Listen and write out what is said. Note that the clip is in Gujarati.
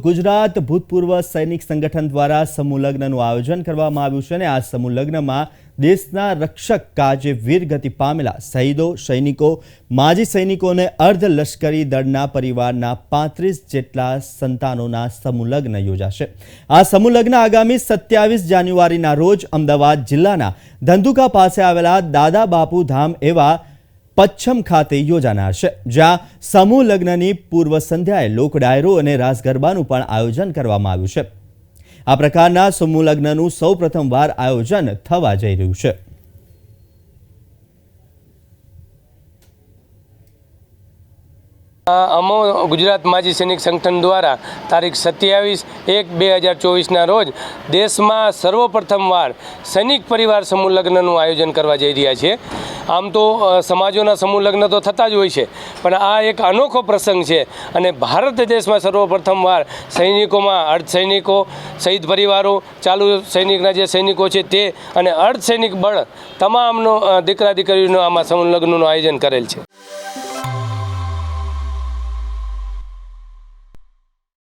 ગુજરાત ભૂતપૂર્વ સૈનિક સંગઠન દ્વારા સમૂહ લગ્નનું આયોજન કરવામાં આવ્યું છે અને આ સમૂહ લગ્નમાં દેશના રક્ષક કાજે વીરગતિ પામેલા શહીદો, સૈનિકો, માજી સૈનિકોને અર્ધ લશ્કરી દળના પરિવારના 35 જેટલા સંતાનોના સમૂહ લગ્ન યોજાશે। આ સમૂહ લગ્ન આગામી 27 જાન્યુઆરીના રોજ અમદાવાદ જિલ્લાના ધંધુકા પાસે આવેલા દાદા બાપુ ધામ એવા પચ્છમ ખાતે યોજાનાર છે, જ્યાં સમૂહ લગ્નની પૂર્વ સંધ્યાએ લોક ડાયરો અને રાસ ગરબાનું પણ આયોજન કરવામાં આવ્યું છે। આ પ્રકારના સમૂહ લગ્નનું સૌપ્રથમવાર આયોજન થવા જઈ રહ્યું છે। અમો ગુજરાત માજી સૈનિક સંગઠન દ્વારા તારીખ 27/1/2024ના રોજ દેશમાં સર્વપ્રથમવાર સૈનિક પરિવાર સમૂહ લગ્નનું આયોજન કરવા જઈ રહ્યા છે। આમ તો સમાજોના સમૂહ લગ્ન તો થતા જ હોય છે, પણ આ એક અનોખો પ્રસંગ છે અને ભારત દેશમાં સર્વપ્રથમવાર સૈનિકોમાં અર્ધ સૈનિકો, શહીદ પરિવારો, ચાલુ સૈનિકના જે સૈનિકો છે તે અને અર્ધ સૈનિક બળ તમામનો દીકરા દીકરીનો આમાં સમૂહ લગ્નનું આયોજન કરેલ છે।